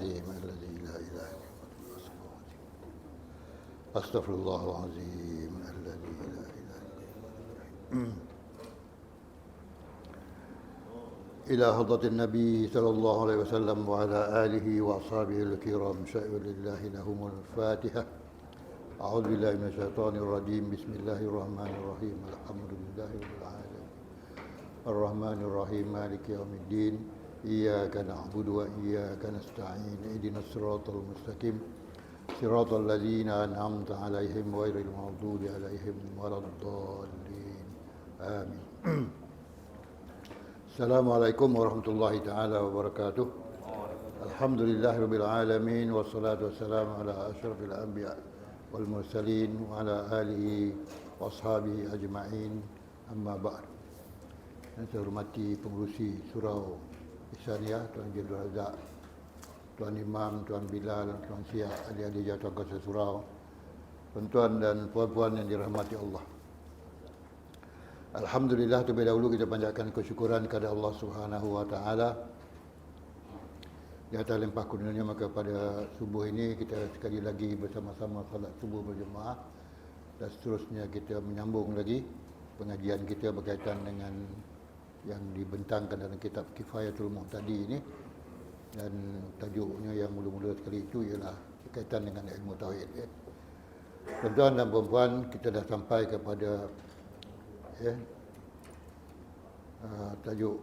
العظيم الذي لا إله إلا هو أستغفر الله العظيم الذي لا إله إلا هو إلى حضرة النبي صلى الله عليه وسلم وعلى آله وأصحابه الكرام شائر لله لهم الفاتحة. أعوذ بالله من الشيطان الرجيم. بسم الله الرحمن الرحيم. الحمد لله رب العالمين الرحمن الرحيم مالك يوم الدين. إياك نعبد وإياك نستعين. اهدنا الصراط المستقيم صراط الذين أنعمت عليهم غير المغضوب عليهم ولا الضالين آمين. Assalamualaikum warahmatullahi taala wabarakatuh. Alhamdulillah rabbil alamin wassalatu wassalamu ala asyrafil anbiya wal mursalin wa ala alihi wa ashabihi ajma'in. Amma ba'd. Yang saya hormati pengurusi surau Ihsaniyah, Tuan Jenderal Razak, Tuan Imam, Tuan Bilal, Tuan Siak, adik-adik jatuh kuasa surau, tuan-tuan dan puan-puan yang dirahmati Allah. Alhamdulillah, terlebih dahulu kita panjatkan kesyukuran kepada Allah Subhanahu wa taala di atas limpah kurnianya. Maka pada subuh ini kita sekali lagi bersama-sama salat subuh berjemaah, dan seterusnya kita menyambung lagi pengajian kita berkaitan dengan yang dibentangkan dalam kitab Kifayatul Muhtadi ini, dan tajuknya yang mula-mula sekali itu ialah berkaitan dengan ilmu tauhid. Tuan-tuan dan puan-puan, kita dah sampai kepada tajuk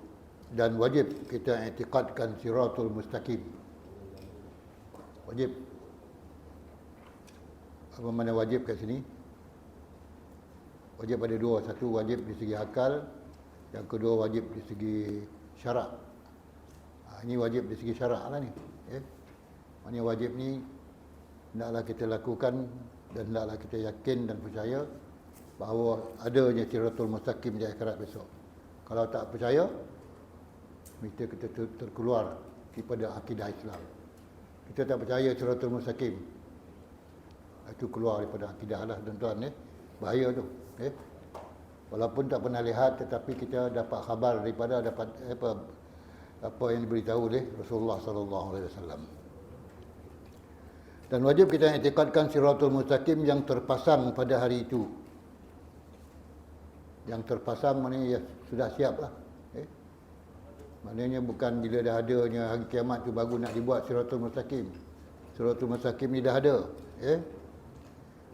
dan wajib kita i'tiqadkan siratul mustaqim. Wajib. Apa makna wajib kat sini? Wajib ada dua. Satu wajib di segi akal, yang kedua wajib di segi syarak. Ini wajib di segi syarak lah ni. Maknanya wajib ni hendaklah kita lakukan dan hendaklah kita yakin dan percaya bahawa adanya siratul mustaqim di akhirat besok. Kalau tak percaya, mesti kita terkeluar daripada akidah Islam. Kita tak percaya siratul mustaqim, itu keluar daripada akidah lah, tuan-tuan. Bahaya tu. Walaupun tak pernah lihat, tetapi kita dapat khabar daripada apa yang diberitahu oleh Rasulullah sallallahu alaihi wasallam. Dan wajib kita i'tiqadkan siratul mustaqim yang terpasang pada hari itu. Yang terpasang maknanya ya, sudah siap lah. Maknanya bukan bila dah adanya hari kiamat tu baru nak dibuat siratul mustaqim. Siratul mustaqim ni dah ada.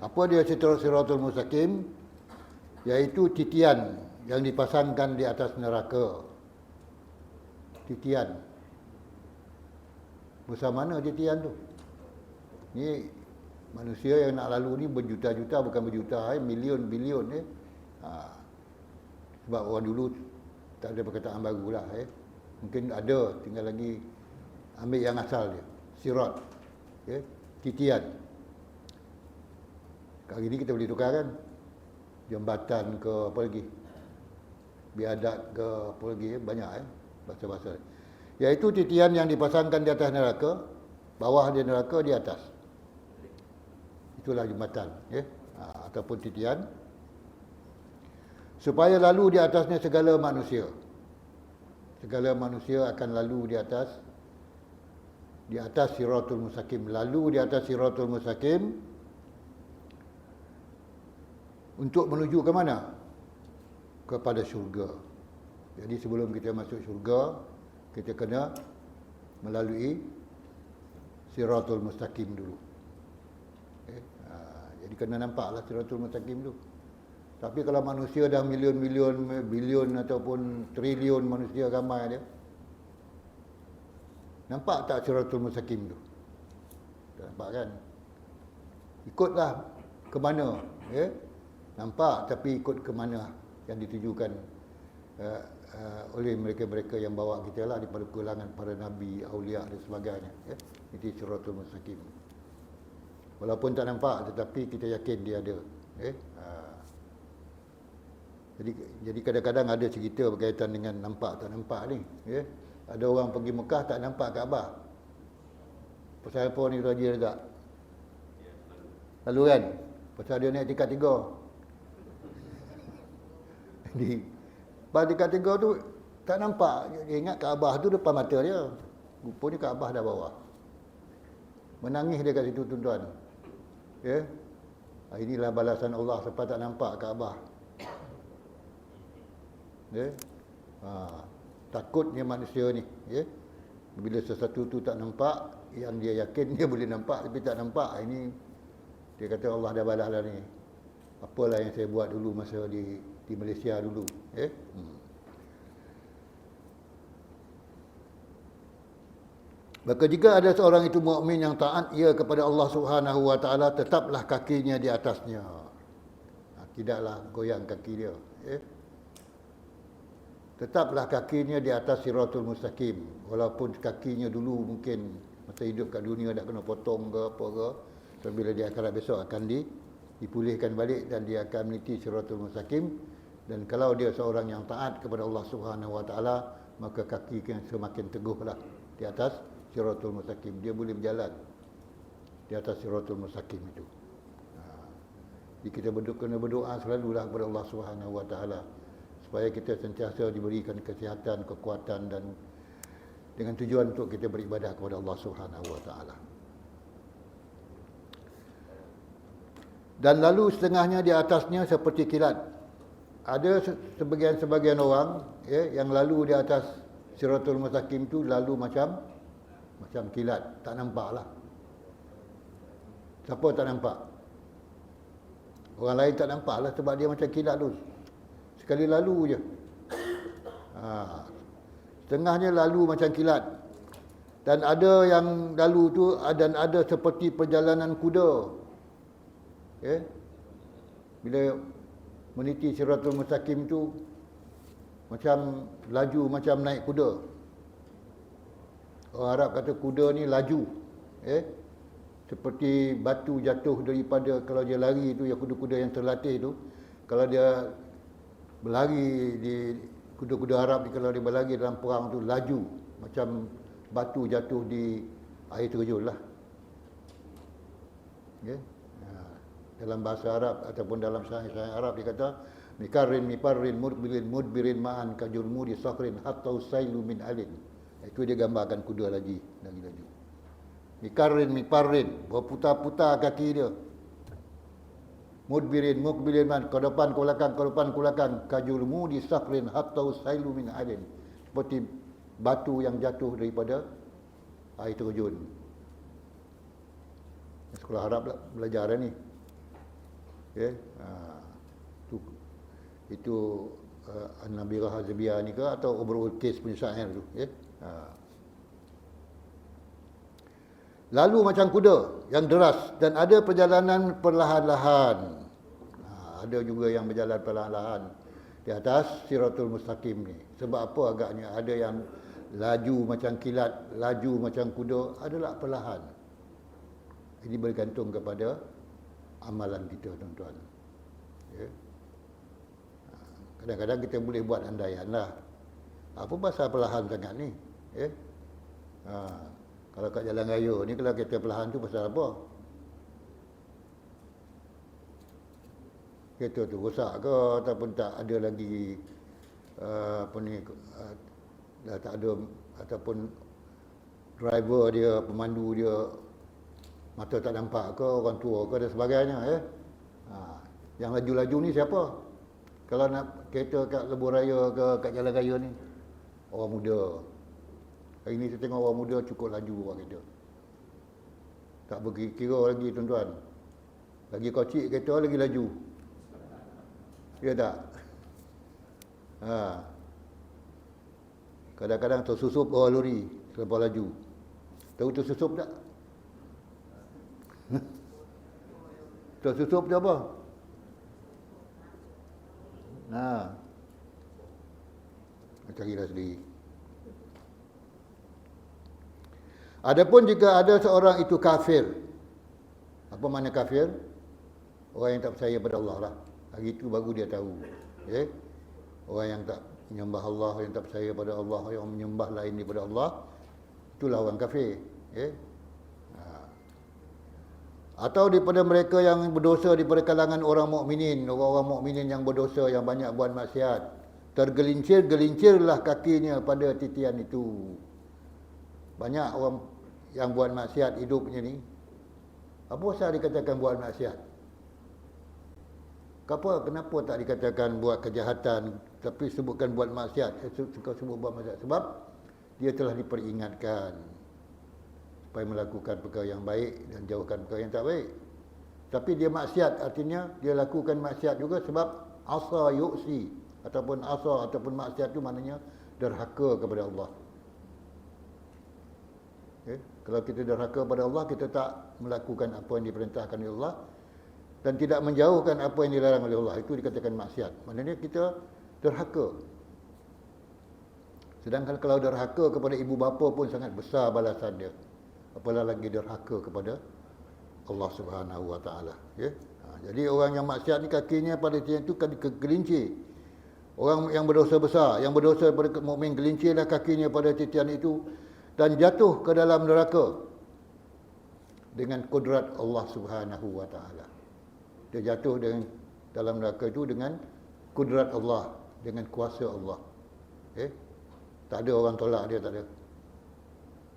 Apa dia siratul mustaqim? Iaitu titian yang dipasangkan di atas neraka. Titian. Besar mana titian tu? Ni manusia yang nak lalu ni berjuta-juta, bukan berjuta, milion-bilion. Sebab orang dulu tak ada perkataan baru lah. Mungkin ada, tinggal lagi ambil yang asal dia. Sirat. Titian. Kali ini kita boleh tukar kan? Jambatan ke apa lagi? Biadat ke apa lagi? Banyak bahasa-bahasa. Iaitu titian yang dipasangkan di atas neraka, bawah dia neraka, di atas. Itulah jambatan. Ataupun titian. Supaya lalu di atasnya segala manusia. Segala manusia akan lalu di atas siratul mustaqim. Lalu di atas siratul mustaqim untuk menuju ke mana? Kepada syurga. Jadi sebelum kita masuk syurga, kita kena melalui siratul mustaqim dulu. Jadi kena nampaklah siratul mustaqim dulu. Tapi kalau manusia dah milion-milion, bilion ataupun trilion manusia ramai dia, nampak tak siratul mustaqim tu? Tak nampak kan? Ikutlah ke mana? Nampak, tapi ikut ke mana yang ditujukan oleh mereka-mereka yang bawa kita lah, daripada kalangan para nabi, aulia dan sebagainya. Itu siratul mustaqim. Walaupun tak nampak, tetapi kita yakin dia ada. Jadi kadang-kadang ada cerita berkaitan dengan nampak tak nampak ni. Ada orang pergi Mekah tak nampak Kaabah. Pasal apa ni Raja Razak? Lalu kan? Pasal dia naik tingkat 3. Jadi pada tingkat 3 tu tak nampak. Dia ingat Kaabah tu depan mata dia. Rupanya Kaabah dah bawah. Menangis dia kat situ tuan-tuan. Ya. Inilah balasan Allah sebab tak nampak Kaabah. Ya. Takutnya manusia ni, ya. Bila sesuatu tu tak nampak, yang dia yakin dia boleh nampak tapi tak nampak, ini dia kata Allah dah balas dah ni. Apalah yang saya buat dulu masa di Malaysia dulu, ya. Maka jika ada seorang itu mukmin yang taat ia kepada Allah Subhanahu wa taala, tetaplah kakinya di atasnya. Tidaklah goyang kaki dia, ya. Tetaplah kakinya di atas siratul mustaqim. Walaupun kakinya dulu mungkin masa hidup kat dunia dah kena potong ke apa ke, so, bila dia akhirat besok akan dipulihkan balik dan dia akan meniti siratul mustaqim. Dan kalau dia seorang yang taat kepada Allah Subhanahu wa taala, maka kakinya semakin teguhlah di atas siratul mustaqim. Dia boleh berjalan di atas siratul mustaqim itu. Jadi kita kena berdoa selalulah kepada Allah Subhanahu wa taala supaya kita sentiasa diberikan kesihatan, kekuatan dan dengan tujuan untuk kita beribadah kepada Allah Subhanahu wa taala. Dan lalu setengahnya di atasnya seperti kilat. Ada sebagian orang, ya, yang lalu di atas siratul mustaqim tu lalu macam kilat, tak nampaklah. Siapa tak nampak? Orang lain tak nampaklah sebab dia macam kilat tu. Sekali lalu je. Setengahnya lalu macam kilat. Dan ada yang lalu tu dan ada seperti perjalanan kuda. Okay? Bila meniti siratul mustaqim tu macam laju macam naik kuda. Orang Arab kata kuda ni laju. Seperti batu jatuh daripada, kalau dia lari tu, ya kuda-kuda yang terlatih tu, kalau dia berlari di kuda-kuda Arab ni, kalau dia berlari dalam perang tu laju macam batu jatuh di air terjun lah. Okay? Dalam bahasa Arab ataupun dalam sains Arab dia kata mikarrin miparrin mudbirin ma'an kajulmudi sakhrin hatta usailu min alin. Itu dia gambarkan kuda lagi laju. Mikarrin miparrin, berputar-putar kaki dia. Mudbirin mukbilin, ke depan ke belakang, kajulmu di sakhrin hatta usailu min alin. Seperti batu yang jatuh daripada air terjun. Sekolah Arab belajar ni. Okay. Itu An-Nabirah Az-Zabiyah ni ke atau Ubrul Qais punya syair tu, okay. Lalu macam kuda yang deras dan ada perjalanan perlahan-lahan. Ada juga yang berjalan perlahan-lahan di atas siratul mustaqim ni. Sebab apa agaknya ada yang laju macam kilat, laju macam kuda, adalah perlahan. Ini bergantung kepada amalan kita, tuan-tuan. Ya. Kadang-kadang kita boleh buat andaian lah. Apa pasal perlahan sangat ni? Ya. Kalau kat jalan raya ni, kalau kereta perlahan tu pasal apa? Kereta tu rosak ke ataupun tak ada lagi dah tak ada, ataupun driver dia, pemandu dia mata tak nampak ke, orang tua ke dan sebagainya, ya. Yang laju-laju ni siapa? Kalau nak kereta kat lebuh raya ke kat jalan raya ni, orang muda. Hari ni saya tengok orang muda cukup laju orang kereta. Tak berkira lagi, tuan-tuan. Lagi kocik kereta lagi laju. Ya tak? Kadang-kadang tersusup orang lori selepas laju. Tahu tersusup tak? Tersusup tu apa? Carilah sendiri. Adapun jika ada seorang itu kafir. Apa makna kafir? Orang yang tak percaya pada Allah lah. Hari itu baru dia tahu. Okay? Orang yang tak menyembah Allah, yang tak percaya pada Allah, yang menyembah lain daripada Allah, itulah orang kafir. Okay? Atau daripada mereka yang berdosa daripada kalangan orang mukminin, orang-orang mukminin yang berdosa, yang banyak buat maksiat, tergelincir-gelincirlah kakinya pada titian itu. Banyak orang yang buat maksiat hidupnya ni, Apa pasal dikatakan buat maksiat? Kenapa tak dikatakan buat kejahatan tapi sebutkan buat maksiat? Kau sebut buat maksiat sebab dia telah diperingatkan supaya melakukan perkara yang baik dan jauhkan perkara yang tak baik. Tapi dia maksiat, artinya dia lakukan maksiat juga sebab asa yu'si ataupun maksiat itu maknanya derhaka kepada Allah. Okay? Kalau kita derhaka kepada Allah, kita tak melakukan apa yang diperintahkan oleh Allah dan tidak menjauhkan apa yang dilarang oleh Allah, itu dikatakan maksiat. Maknanya kita derhaka. Sedangkan kalau derhaka kepada ibu bapa pun sangat besar balasan dia. Apalah lagi derhaka kepada Allah Subhanahu Wa Taala. Ya? Jadi orang yang maksiat ni kakinya pada tiang itu kelinci. Orang yang berdosa besar, yang berdosa pada mukmin gelincirlah kakinya pada titian itu dan jatuh ke dalam neraka dengan kudrat Allah Subhanahu Wa Taala. Dia jatuh dalam neraka itu dengan kudrat Allah, dengan kuasa Allah. Tak ada orang tolak dia, tak ada.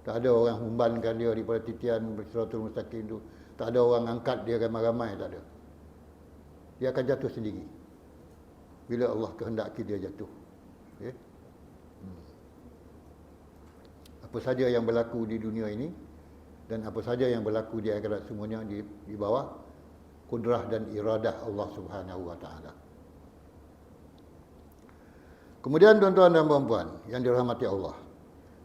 Tak ada orang humbankan dia daripada titian Siratul Mustaqim itu. Tak ada orang angkat dia ramai-ramai, tak ada. Dia akan jatuh sendiri bila Allah kehendaki dia jatuh. Apa saja yang berlaku di dunia ini dan apa saja yang berlaku di akhirat, semuanya di bawah kudrah dan iradah Allah Subhanahu Wa Taala. Kemudian tuan-tuan dan puan-puan yang dirahmati Allah,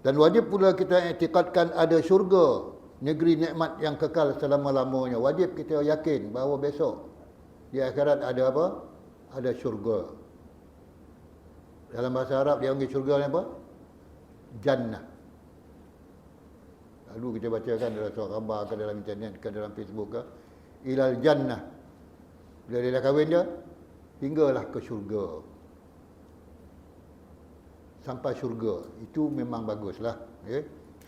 dan wajib pula kita iktikadkan ada syurga, negeri nikmat yang kekal selama-lamanya. Wajib kita yakin bahawa besok di akhirat ada apa? Ada syurga. Dalam bahasa Arab dia panggil syurga ni apa? Jannah. Lalu kita bacakan dalam surat khabar ke dalam internet ke dalam Facebook ke, ilal jannah. Bila dia dah kahwin dia, hinggalah ke syurga. Sampai syurga. Itu memang baguslah.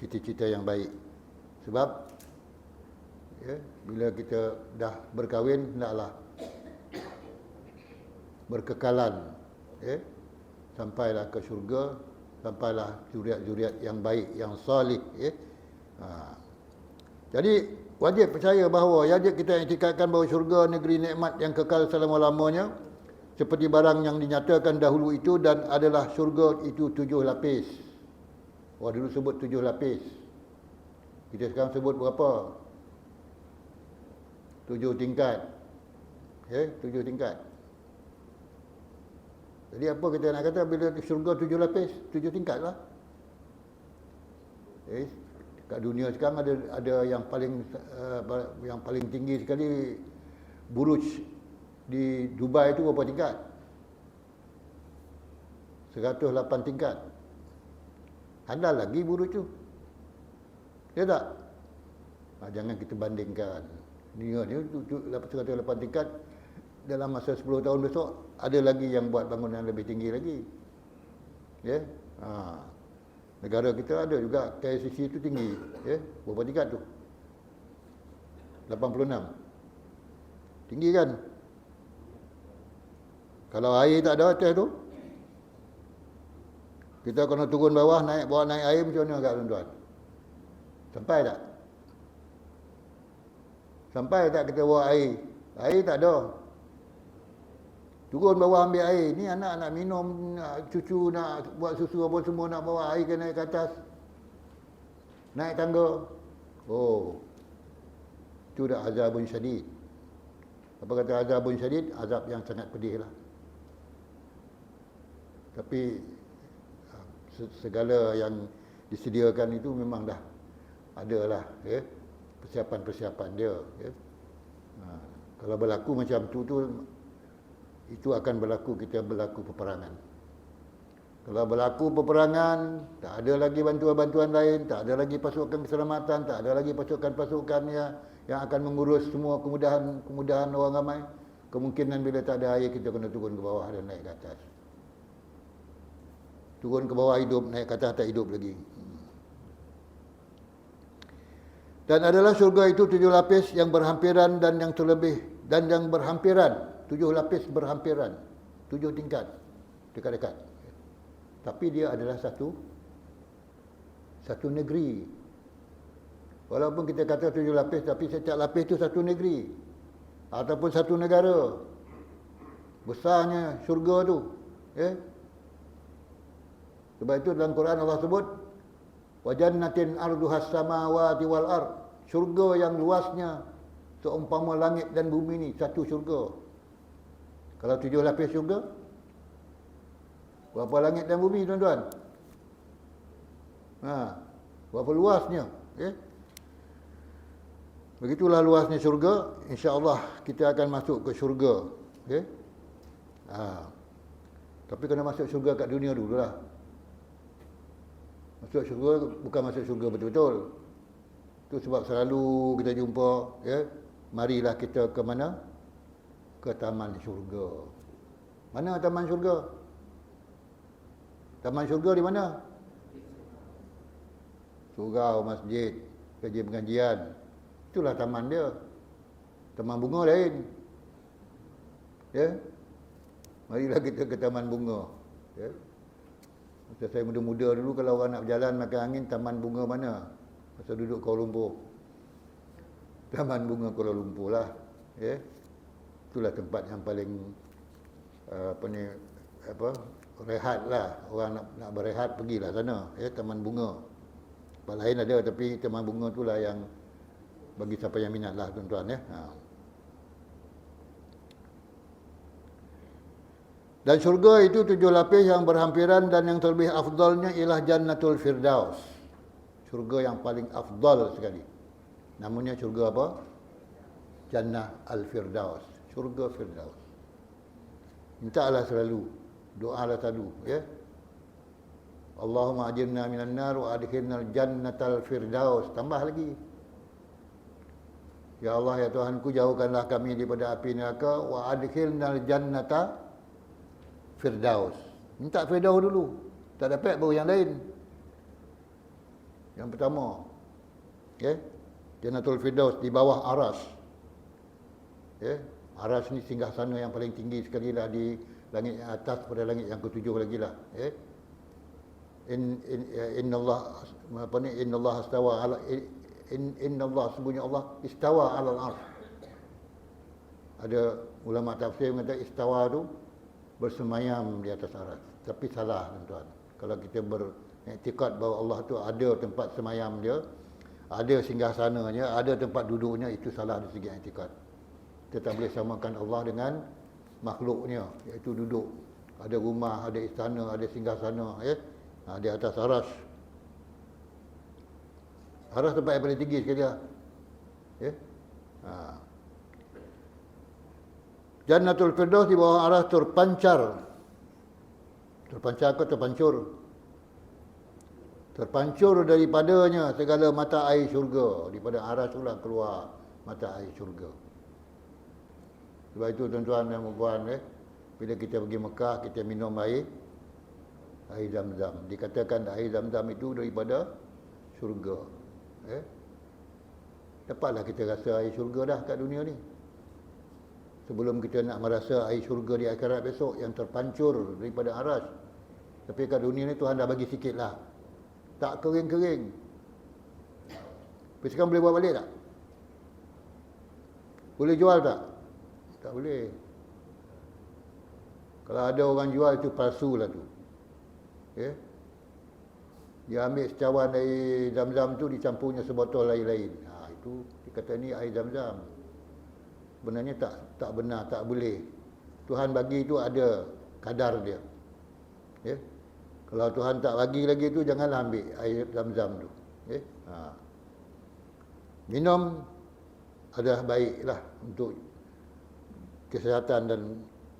Cita-cita yang baik. Sebab bila kita dah berkahwin, hendaklah berkekalan. Sampailah ke syurga, sampailah zuriat-zuriat yang baik, yang salih. Jadi wajib percaya bahawa wajib kita iktikadkan bahawa syurga negeri nikmat yang kekal selama-lamanya seperti barang yang dinyatakan dahulu itu, dan adalah syurga itu 7 lapis. Dulu sebut 7 lapis. Kita sekarang sebut berapa? 7 tingkat. 7 tingkat. Jadi apa kita nak kata bila syurga 7 lapis? 7 tingkat lah. Kat dunia sekarang ada yang paling tinggi sekali, Buruj di Dubai itu berapa tingkat? 108 tingkat. Handal lagi Buruj tu. Ya tak? Jangan kita bandingkan. Dunia ni 108 tingkat, dalam masa 10 tahun besok ada lagi yang buat bangunan lebih tinggi lagi. Negara kita ada juga KLCC itu tinggi. Berapa tingkat tu? 86. Tinggi kan? Kalau air tak ada atas tu, kita kena turun bawah, naik air macam mana kat tuan-tuan? Sampai tak? Sampai tak kita bawa air? Air tak ada. Turun bawah ambil air. Ni anak nak minum, nak cucu, nak buat susu apa semua, nak bawa air ke naik ke atas. Naik tangga. Itu dah azabun syadid. Apa kata azabun syadid? Azab yang sangat pedih lah. Tapi segala yang disediakan itu memang dah adalah persiapan-persiapan dia. Kalau berlaku macam tu itu akan berlaku, kita berlaku peperangan. Kalau berlaku peperangan, tak ada lagi bantuan-bantuan lain, tak ada lagi pasukan keselamatan, tak ada lagi pasukan-pasukan yang akan mengurus semua kemudahan orang ramai. Kemungkinan bila tak ada air, kita kena turun ke bawah dan naik ke atas. Turun ke bawah hidup, naik ke atas tak hidup lagi. Dan adalah syurga itu 7 lapis yang berhampiran dan yang terlebih, dan yang berhampiran. 7 lapis berhampiran, 7 tingkat, dekat-dekat. Tapi dia adalah satu negeri. Walaupun kita kata 7 lapis, tapi setiap lapis itu satu negeri ataupun satu negara. Besarnya syurga tu. Sebab itu dalam Quran Allah sebut wa jannatin arduhas samawati wal ard. Syurga yang luasnya seumpama langit dan bumi ni, satu syurga. Kalau 7 lapis syurga, berapa langit dan bumi, tuan-tuan? Berapa luasnya? Begitulah luasnya syurga. InsyaAllah kita akan masuk ke syurga. Tapi kena masuk syurga kat dunia dululah. Masuk syurga bukan masuk syurga betul-betul. Itu sebab selalu kita jumpa, marilah kita ke mana? Ke taman syurga. Mana taman syurga? Taman syurga di mana? Surau, masjid, kerja pengajian. Itulah taman dia. Taman bunga lain. Marilah kita ke taman bunga. Masa saya muda-muda dulu, kalau orang nak berjalan makan angin, taman bunga mana? Masa duduk Kuala Lumpur. Taman bunga Kuala Lumpur lah. Itulah tempat yang paling rehat lah. Orang nak berehat, pergilah sana. Taman bunga. Tempat lain ada, tapi taman bunga itulah yang bagi siapa yang minat lah, tuan-tuan. Dan syurga itu 7 lapis yang berhampiran, dan yang terlebih afdalnya ialah Jannatul Firdaus. Syurga yang paling afdal sekali. Namanya syurga apa? Jannah Al-Firdaus. Syurga Firdaus. Mintalah selalu. Doalah selalu. Allahumma ajirna minan nar wa adkhilna Jannatal Firdaus. Tambah lagi. Ya Allah, ya Tuhanku, jauhkanlah kami daripada api neraka, wa adkhilna Jannata Firdaus. Minta Firdaus dulu. Tak dapat baru yang lain. Yang pertama, Jannatul Firdaus di bawah Aras. Aras ni singgah sana yang paling tinggi sekali lah di langit yang atas, pada langit yang ke-7 lagi lah. Innallah istawa ala innallah, sebenarnya Allah istawa alal arsh. Ada ulama tafsir mengatakan istawa tu bersemayam di atas aras. Tapi salah, tuan-tuan. Kalau kita beriktikad bahawa Allah tu ada tempat semayam dia, ada singgasananya, ada tempat duduknya, itu salah dari segi iktikad. Kita tak boleh samakan Allah dengan makhluknya, iaitu duduk. Ada rumah, ada istana, ada singgasana, di atas aras. Aras tempat yang paling tinggi sekali lah. Jannatul Firdaus di bawah aras terpancar. Terpancar ke terpancur? Terpancur daripadanya segala mata air syurga. Daripada aras itulah keluar mata air syurga. Sebab itu, tuan-tuan dan puan, bila kita pergi Mekah, kita minum air Zam-Zam. Dikatakan air Zam-Zam itu daripada syurga. Dapatlah kita rasa air syurga dah kat dunia ni. Sebelum kita nak merasa air syurga di akhirat besok yang terpancur daripada aras. Tapi kat dunia ni Tuhan dah bagi sikit lah. Tak kering-kering. Tapi sekarang boleh buat balik tak? Boleh jual tak? Tak boleh. Kalau ada orang jual, itu palsu lah tu. Dia ambil secawan air Zam-Zam tu, dicampurnya sebotol air lain. Itu dikata ni air Zam-Zam. Sebenarnya tak benar, tak boleh. Tuhan bagi itu ada kadar dia. Kalau Tuhan tak bagi lagi tu, janganlah ambil air Zam-Zam tu. Minum adalah baiklah untuk kesihatan dan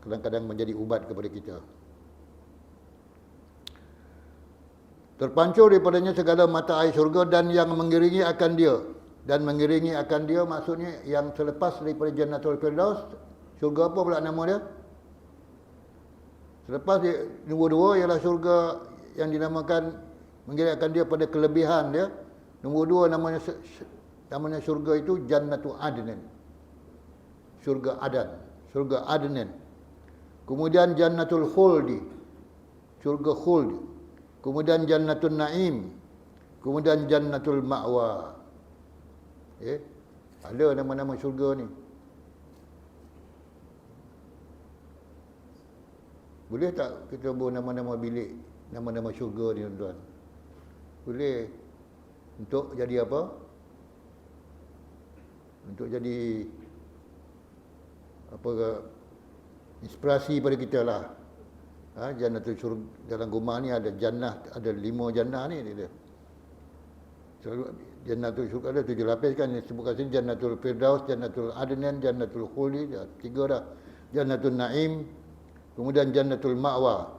kadang-kadang menjadi ubat kepada kita. Terpancur daripadanya segala mata air syurga, dan yang mengiringi akan dia. Dan mengiringi akan dia maksudnya yang selepas daripada Jannatul Firdaus. Syurga apa pula nama dia? Selepas dia, nombor 2 ialah syurga yang dinamakan mengiringi akan dia pada kelebihan dia. Nombor 2 namanya syurga itu Jannatul Adnan. Syurga Adan. Syurga Adnan. Kemudian Jannatul Khuldi. Syurga Khuld. Kemudian Jannatul Naim. Kemudian Jannatul Ma'wa. Ada nama-nama syurga ni. Boleh tak kita buat nama-nama bilik, nama-nama syurga ni tuan-tuan? Boleh. Untuk jadi apa? Untuk jadi apa, inspirasi pada kita lah. Jannatul syurga, dalam rumah ni ada jannah, ada 5 jannah ni dia. Selalu jannatul syurga ada 7 lapis kan, sebutkan sini jannatul firdaus, jannatul adnan, jannatul khuldi, 3 dah. Jannatul naim, kemudian jannatul ma'wa,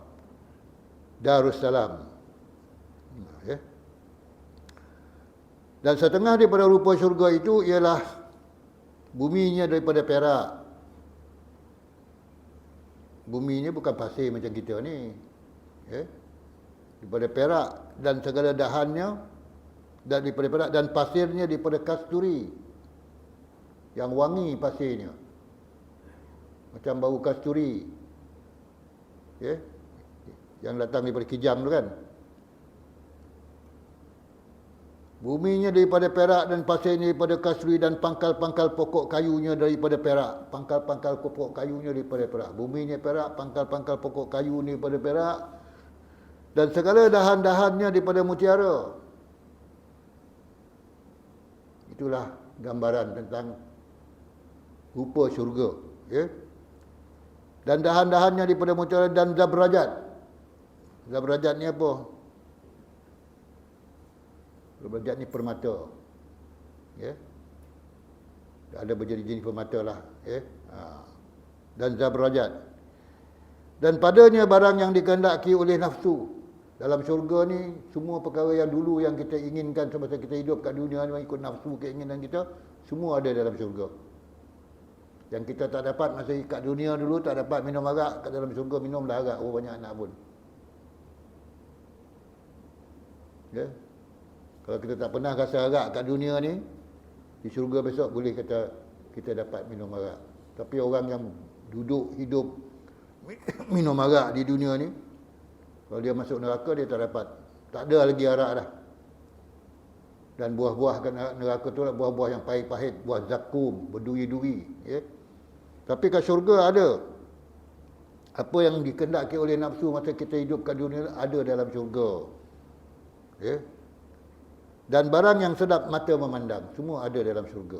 darussalam. Dan setengah daripada rupa syurga itu ialah buminya daripada perak. Buminya bukan pasir macam kita ni. Daripada perak, dan segala dahannya dan daripada perak, dan pasirnya daripada kasturi. Yang wangi pasirnya. Macam bau kasturi. Yang datang daripada Kijang tu kan. Buminya daripada perak dan pasirnya daripada kasturi, dan pangkal-pangkal pokok kayunya daripada perak. Pangkal-pangkal pokok kayunya daripada perak. Buminya perak, pangkal-pangkal pokok kayu daripada perak, dan segala dahan-dahannya daripada mutiara. Itulah gambaran tentang rupa syurga. Dan dahan-dahannya daripada mutiara dan zabrajat. Zabrajat ni apa? Zabrajat ni permata. Ada berjenis-jenis permata lah. Dan zabrajat. Dan padanya barang yang dikehendaki oleh nafsu. Dalam syurga ni, semua perkara yang dulu yang kita inginkan semasa kita hidup kat dunia ni, ikut nafsu keinginan kita, semua ada dalam syurga. Yang kita tak dapat masa kat dunia dulu, tak dapat minum arak, kat dalam syurga minumlah arak, banyak anak pun. Kalau kita tak pernah rasa arak kat dunia ni, di syurga besok boleh kata kita dapat minum arak. Tapi orang yang duduk hidup minum arak di dunia ni, kalau dia masuk neraka dia tak dapat. Tak ada lagi arak dah. Dan buah-buah kat neraka tu lah buah-buah yang pahit-pahit, buah zakum, berduri-duri. Tapi kat syurga ada. Apa yang dikehendaki oleh nafsu masa kita hidup kat dunia ada dalam syurga. Dan barang yang sedap mata memandang, semua ada dalam syurga.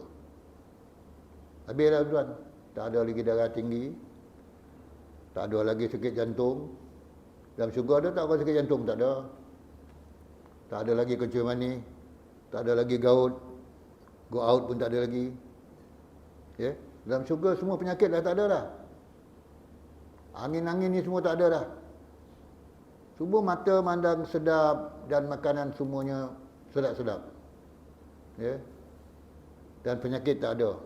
Habis dah tuan. Tak ada lagi darah tinggi. Tak ada lagi sakit jantung. Dalam syurga ada tak orang sakit jantung? Tak ada. Tak ada lagi kencing manis. Tak ada lagi gaut. Go out pun tak ada lagi. Dalam syurga semua penyakit dah tak ada dah. Angin-angin ni semua tak ada dah. Semua mata mandang sedap dan makanan semuanya sedap-sedap. Dan penyakit tak ada.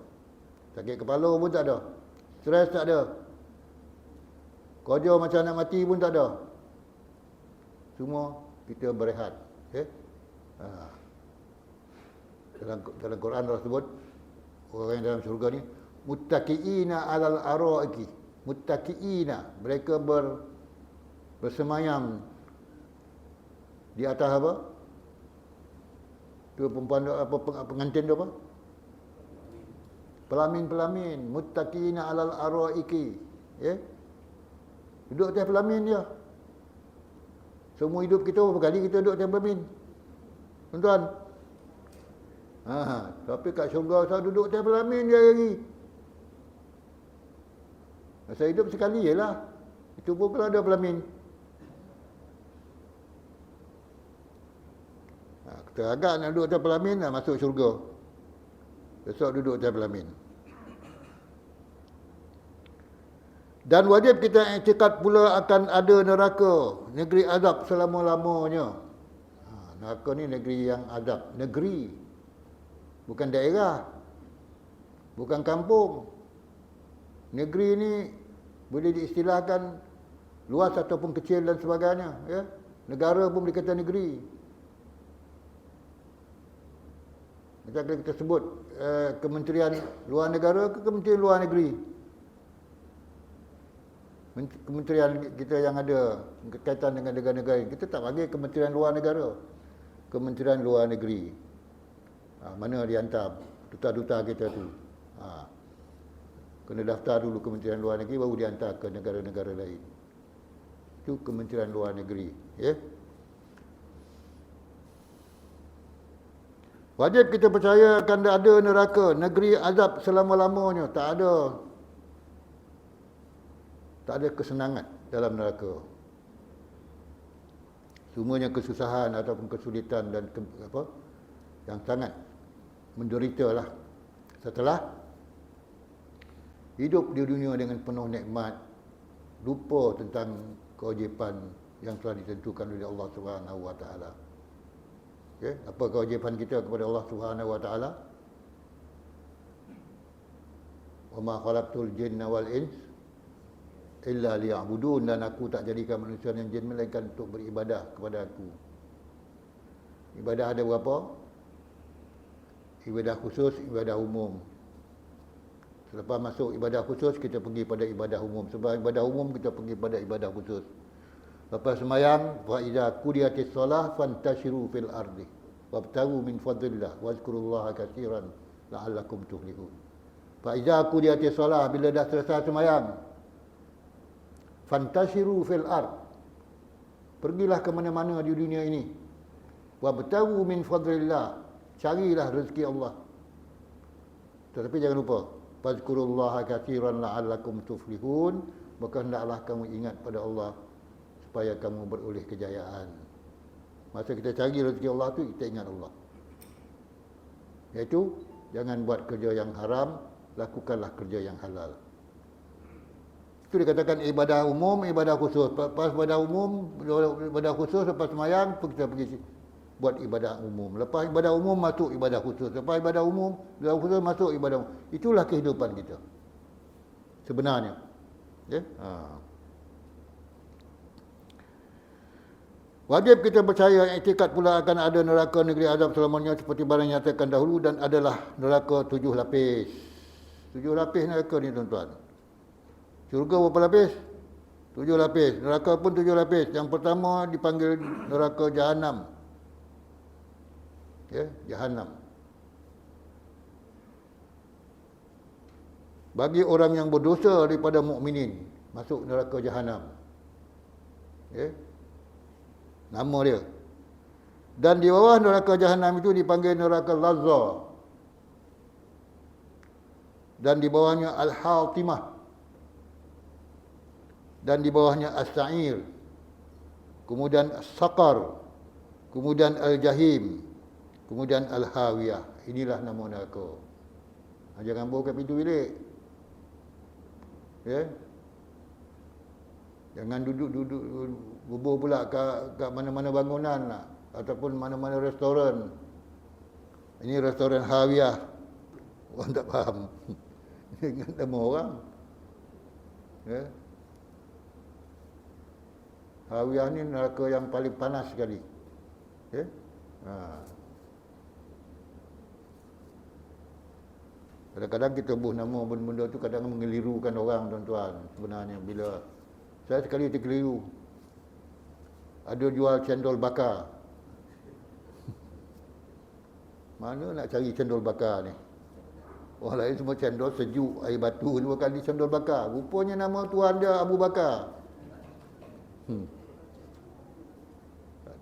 Sakit kepala pun tak ada. Stres tak ada. Kerja macam nak mati pun tak ada. Semua kita berehat. Dalam Quran Allah sebut orang yang dalam syurga ni muttaqiina 'alal araiki. Muttaqiina, mereka bersemayam di atas apa? Tu perempuan apa, pengantin tu apa? Pelamin-pelamin. Muttaqiina 'alal araiki. Duduk atas pelamin dia. Semua hidup kita berapa kali kita duduk atas pelamin? Tuan-tuan. Tapi kat syurga saya duduk atas pelamin dia lagi. Masa hidup sekali je lah. Itu pun kalau ada pelamin. Kita agak nak duduk atas pelamin, nak masuk syurga. Besok duduk atas pelamin. Dan wajib kita iktikad pula akan ada neraka, negeri azab selama-lamanya. Neraka ni negeri yang azab. Negeri. Bukan daerah. Bukan kampung. Negeri ni boleh diistilahkan luas ataupun kecil dan sebagainya. Negara pun boleh kata negeri. Macam kita sebut Kementerian Luar Negara ke Kementerian Luar Negeri. Kementerian kita yang ada berkaitan dengan negara-negara, kita tak panggil Kementerian Luar Negara, Kementerian Luar Negeri. Mana dihantar duta-duta kita tu. Kena daftar dulu Kementerian Luar Negeri, baru dihantar ke negara-negara lain. Itu Kementerian Luar Negeri. Ya. Wajib kita percaya akan ada neraka, negeri azab selama-lamanya. Tak ada kesenangan dalam neraka. Semuanya kesusahan ataupun kesulitan dan yang sangat menderitalah setelah hidup di dunia dengan penuh nikmat, lupa tentang kewajipan yang telah ditentukan oleh Allah Subhanahu wa taala. Okay. Apa kewajipan kita kepada Allah Subhanahu wa taala? Wa ma khalaqtul jinna wal ins illa liya'budun, dan aku tak jadikan manusia dan jin melainkan untuk beribadah kepada aku. Ibadah ada berapa? Ibadah khusus, ibadah umum. Selepas masuk ibadah khusus, kita pergi pada ibadah umum. Sebab ibadah umum, kita pergi pada ibadah khusus. Lepas sembahyang, fa iza qudiyatis shalah fantashiru fil ardi wabtagu min fadlillah wazkurullaha katsiran la'allakum tuflihun. Fa iza qudiyatis shalah, bila dah selesai sembahyang, fantashiru fil ard, pergilah ke mana-mana di dunia ini. Wabtagu min fadlillah, carilah rezeki Allah. Tetapi jangan lupa, fazkurullaha katsiran la'allakum tuflihun, maka hendaklah kamu ingat pada Allah supaya kamu beroleh kejayaan. Masa kita cari rezeki Allah tu, kita ingat Allah. Iaitu, jangan buat kerja yang haram, lakukanlah kerja yang halal. Itu dikatakan ibadah umum, ibadah khusus. Lepas ibadah umum, ibadah khusus, lepas sembahyang, kita pergi buat ibadah umum. Lepas ibadah umum, masuk ibadah khusus. Lepas ibadah umum, ibadah khusus, masuk ibadah umum. Itulah kehidupan kita sebenarnya. Ya? Wajib kita percaya, iktikad pula akan ada neraka negeri azab selamanya seperti barang yang nyatakan dahulu, dan adalah neraka 7 lapis. 7 lapis neraka ni tuan-tuan. Syurga berapa lapis? 7 lapis. Neraka pun 7 lapis. Yang pertama dipanggil neraka Jahannam. Ya, Jahannam. Bagi orang yang berdosa daripada mukminin, masuk neraka Jahannam. Ya. Nama dia. Dan di bawah neraka Jahannam itu dipanggil neraka Lazza. Dan di bawahnya Al-Hatimah. Dan di bawahnya As-Sa'ir. Kemudian As-Saqar. Kemudian Al-Jahim. Kemudian Al-Hawiyah. Inilah nama neraka. Jangan bawa kat pintu bilik. Ya. Jangan duduk-duduk bubur pula kat mana-mana bangunan lah, ataupun mana-mana restoran. Ini restoran Hawiyah. Orang tak faham. Ingat nama orang. Ya. Hawiyah ni neraka yang paling panas sekali. Ya. Kadang-kadang kita buh nama benda-benda tu kadang mengelirukan orang, tuan-tuan. Sebenarnya bila saya sekali terkeliru, ada jual cendol bakar. Mana nak cari cendol bakar ni? Orang lain semua cendol sejuk, air batu, semua kali cendol bakar. Rupanya nama tuan dia Abu Bakar.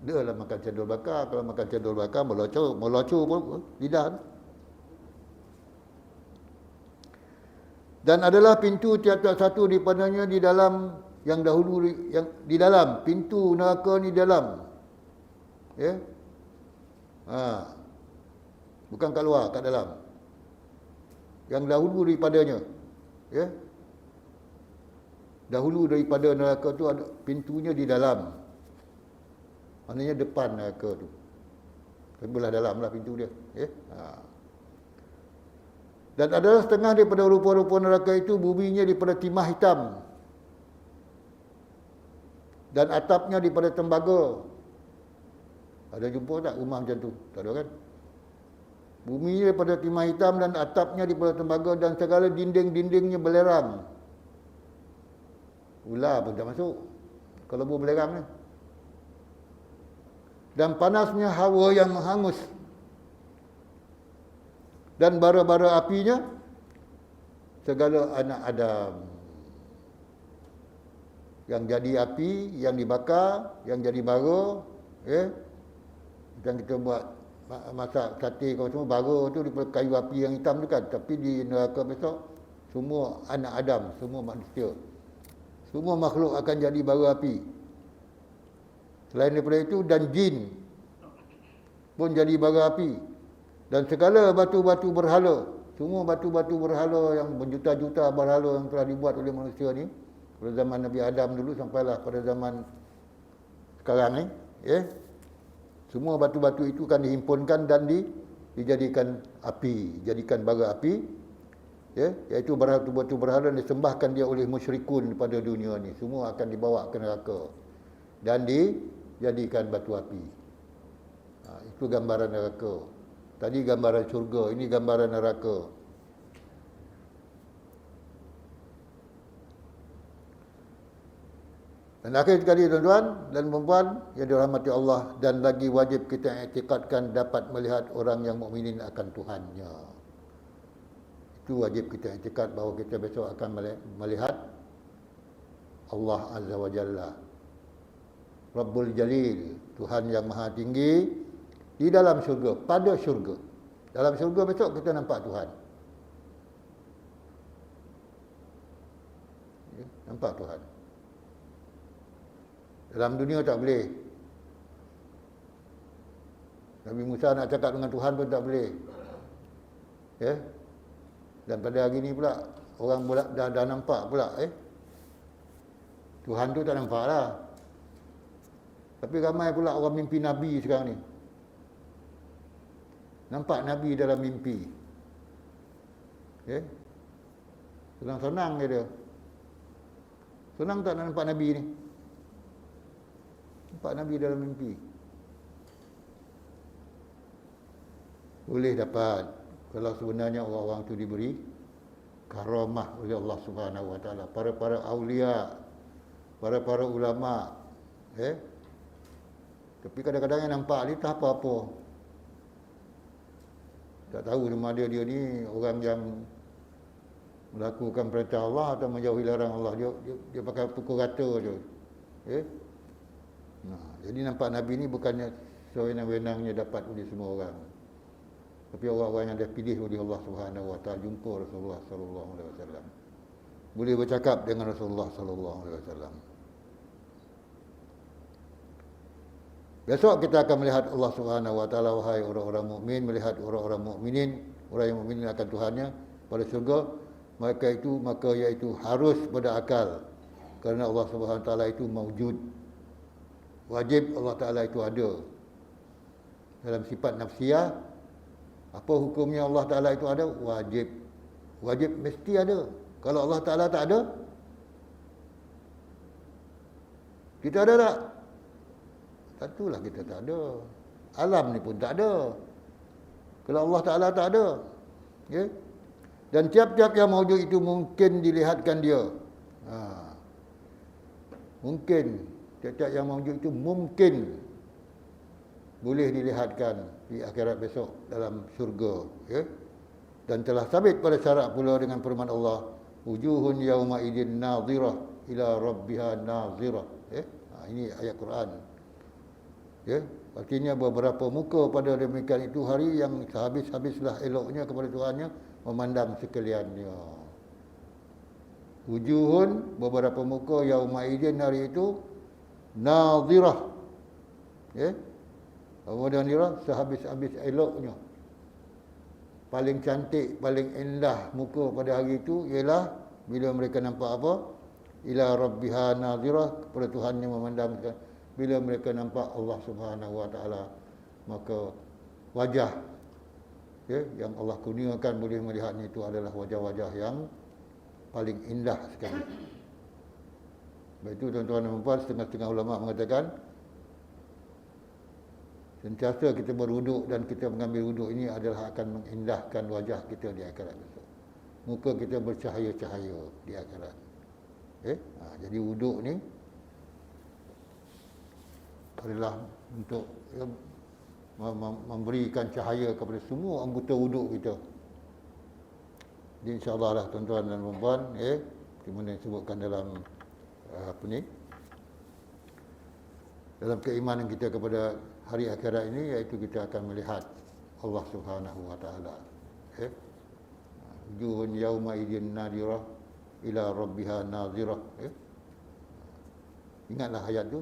Adalah makan cendol bakar. Kalau makan cendol bakar, melocor pun lidah. Dan adalah pintu tiap-tiap satu daripadanya di dalam, yang dahulu yang di dalam pintu neraka ni dalam. Ya. Bukan kat luar, kat dalam. Yang dahulu daripadanya. Ya. Dahulu daripada neraka tu ada pintunya di dalam. Maknanya depan neraka tu. Belah dalam lah pintu dia. Ya. Dan adalah setengah daripada rupa-rupa neraka itu buminya daripada timah hitam. Dan atapnya daripada tembaga. Ada jumpa tak rumah macam tu? Tak ada kan? Bumi daripada timah hitam dan atapnya daripada tembaga, dan segala dinding-dindingnya belerang. Ular pun tak masuk kalau belerang ni. Dan panasnya hawa yang menghangus. Dan bara-bara apinya segala anak Adam. Yang jadi api, yang dibakar, yang jadi bara, macam kita buat masak sate kalau semua bara tu daripada kayu api yang hitam tu kan. Tapi di neraka besok semua anak Adam, semua manusia, semua makhluk akan jadi bara api. Selain daripada itu, dan jin pun jadi bara api. Dan segala batu-batu berhala, semua batu-batu berhala yang berjuta-juta berhala yang telah dibuat oleh manusia ni, pada zaman Nabi Adam dulu sampailah pada zaman sekarang ni, semua batu-batu itu akan dihimpunkan dan dijadikan api, jadikan bara api, iaitu batu-batu berhala yang disembahkan dia oleh musyrikun pada dunia ni, semua akan dibawa ke neraka dan dijadikan batu api. Itu gambaran neraka. Tadi gambaran syurga, ini gambaran neraka. Dan akhir sekali tuan-tuan dan puan-puan yang dirahmati Allah, dan lagi wajib kita i'tikadkan dapat melihat orang yang mukminin akan Tuhannya. Itu wajib kita i'tikad bahawa kita besok akan melihat Allah Azza wa Jalla, Rabbul Jalil, Tuhan yang Maha Tinggi, di dalam syurga, pada syurga. Dalam syurga besok kita nampak Tuhan. Nampak Tuhan. Dalam dunia tak boleh. Nabi Musa nak cakap dengan Tuhan pun tak boleh. Dan pada hari ni pula, orang pula dah nampak pula. Tuhan tu tak nampak lah. Tapi ramai pula orang mimpi Nabi sekarang ni. Nampak Nabi dalam mimpi. Senang-senang dia. Senang tak nak nampak Nabi ni? Nampak Nabi dalam mimpi. Boleh dapat. Kalau sebenarnya orang-orang tu diberi karamah oleh Allah Subhanahu Wa Taala. Para-para awliya, para-para ulama. Tapi kadang-kadang yang nampak ni tak apa-apa. Tak tahu sama dia ni orang yang melakukan perintah Allah atau menjauhi larang Allah. Dia pakai pukul rata je. Jadi nampak Nabi ni bukannya sewenang-wenangnya dapat oleh semua orang. Tapi orang-orang yang dah pilih oleh Allah Subhanahu Wa Taala jumpa Rasulullah sallallahu alaihi wasallam. Boleh bercakap dengan Rasulullah sallallahu alaihi wasallam. Besok kita akan melihat Allah Subhanahu Wa Taala, wahai orang-orang mukmin, melihat orang-orang mukminin, orang yang mukminin akan Tuhannya pada syurga. Maka iaitu harus pada akal, kerana Allah Subhanahu Wa Taala itu maujud. Wajib Allah Taala itu ada. Dalam sifat nafsiyah, apa hukumnya Allah Taala itu ada? Wajib. Wajib mesti ada. Kalau Allah Taala tak ada, kita ada tak? Tentulah kita tak ada. Alam ni pun tak ada. Kalau Allah Ta'ala tak ada. Dan tiap-tiap yang maujud itu mungkin dilihatkan dia. Mungkin. Tiap-tiap yang maujud itu mungkin boleh dilihatkan di akhirat besok dalam syurga. Dan telah sabit pada syarak pula dengan firman Allah, wujuhun yawma idin nazirah ila rabbiha nazirah. Ini ayat Quran. Artinya beberapa muka pada demikian itu hari yang sehabis-habislah eloknya kepada Tuhannya memandang sekaliannya. Wujuhun, beberapa muka yaumaidin hari itu nazirah. Kemudian nazirah sehabis-habis eloknya. Paling cantik, paling indah muka pada hari itu ialah bila mereka nampak apa? Ila rabbiha nazirah, kepada Tuhannya memandang. Bila mereka nampak Allah Subhanahu Wa Taala, maka wajah yang Allah kurniakan boleh melihatnya itu adalah wajah-wajah yang paling indah sekali. Baik itu tuan-tuan dan puan, setengah-setengah ulama mengatakan sentiasa kita berwuduk dan kita mengambil wuduk ini adalah akan mengindahkan wajah kita di akhirat besok. Muka kita bercahaya-cahaya di akhirat. Jadi wuduk ni adalah untuk memberikan cahaya kepada semua anggota wuduk kita. Jadi insya-Allah lah tuan-tuan dan puan-puan, seperti disebutkan dalam apa ni? Dalam keimanan kita kepada hari akhirat ini, iaitu kita akan melihat Allah Subhanahu wa taala. Wujuhun yauma idzin nadirah ila rabbiha nazirah. Ingatlah ayat tu.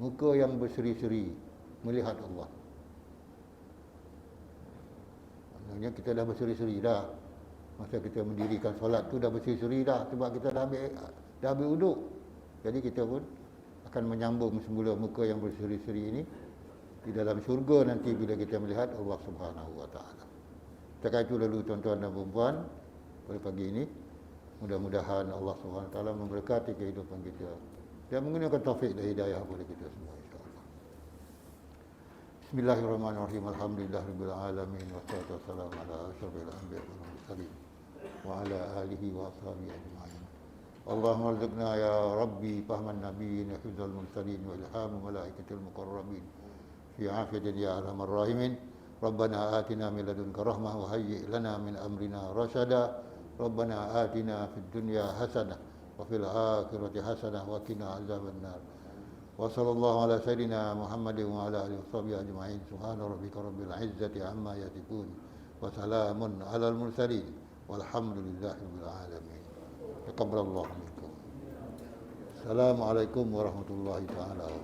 Muka yang berseri-seri melihat Allah. Maknanya kita dah berseri-seri dah. Masa kita mendirikan solat tu dah berseri-seri dah, sebab kita dah ambil uduk. Jadi kita pun akan menyambung semula muka yang berseri-seri ini di dalam syurga nanti bila kita melihat Allah Subhanahu wa taala. Setakat itu lalu tuan-tuan dan puan-puan, pada pagi ini mudah-mudahan Allah Subhanahu wa taala memberkati kehidupan kita dan menggunakan taufik dan hidayah kepada kita semua insya-Allah. Bismillahirrahmanirrahim. Alhamdulillahirabbil alamin wassalatu wassalamu ala asyrafil anbiya'i wal mursalin wa ala alihi wa ashabihi ajma'in. Allahumma arzuqna ya rabbi fahman nabiyyin wa hifdzal mursalin wa ilhamu malaikatil muqarrabin fi afiyatin ya arhamar rahimin. Rabbana atina min ladunka rahmah wa hayyi' lana min amrina rasyada. Rabbana atina fid dunya hasanah wa fil akhirati hasanah wa qina azabannar. Wa sallallahu ala sayyidina Muhammadin wa ala alihi washabihi ajma'in. Subhana rabbika rabbil izzati amma yasifun wa salamun alal mursalin walhamdulillahi rabbil alamin. Taqabbalallahu minkum. Assalamualaikum warahmatullahi taala wabarakatuh.